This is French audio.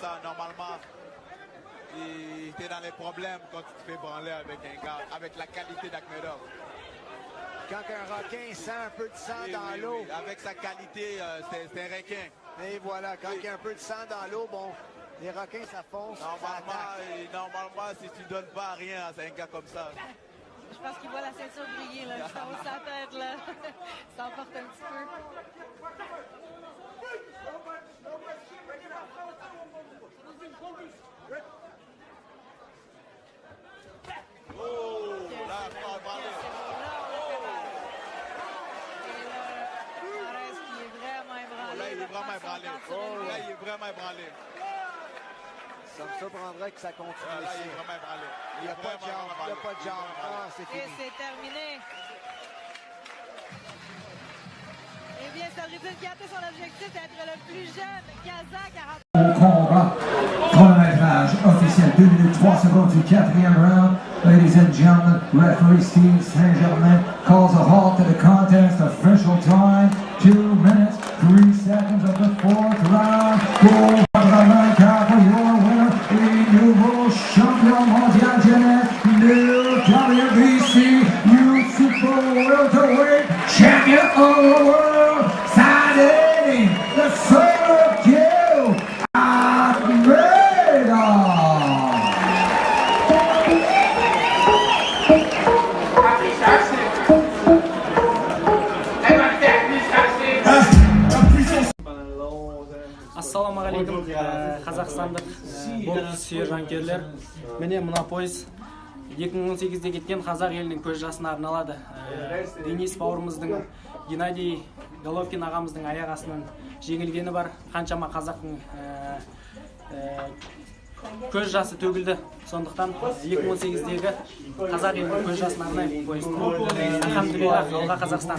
ça, normalement, tu es dans les problèmes quand tu te fais branler avec un gars, avec la qualité d'Akhmedov. Quand un requin sent un peu de sang dans l'eau. Oui. Avec sa qualité, c'est un requin. Et voilà, quand il y a un peu de sang dans l'eau, bon, les requins, ça fonce. Normalement, si tu donnes pas rien à un gars comme ça. Je pense qu'il voit la ceinture briller, là. Ça haut sa tête, là. Ça emporte un petit peu. Oh, là, on va parler. Là, il est vraiment ébranlé. Là, il est vraiment ébranlé. Ça me surprendrait que ça continue. Là, il est vraiment ébranlé. Il n'y a pas de jambe. Il n'y a pas de jambe. Ah, c'est fini. Et c'est terminé. Eh bien, Saldridine qui a atteint son objectif d'être le plus jeune Kazakh à Au combat, chronométrage officiel 2 minutes 3 secondes du 4e round. Ladies and gentlemen, referee Steve Saint-Germain calls a halt to the contest. Official time 2 minutes 3 seconds of the 4th round. Pour Batırı for your winner, le nouveau champion mondial jeunesse, le WBC Youth Super Welterweight Champion of the World, Sardine, the son of Kill, Ahmedov. Ассалаумағалейкум, қазақстандық бокс сүйер жанкүйерлер. Міне мына пойыз 2018-де кеткен қазақ елінің көз жасына арналады. Денис Бауырымыздың, Геннадий Головкин ағамыздың аяқ астынан жеңілгені бар. Қаншама қазақтың көз жасы төгілді. Сондықтан 2018-дегі қазақ елінің көз жасына арнаймын пойызды. Алхамдулилlah, алға Қазақстан.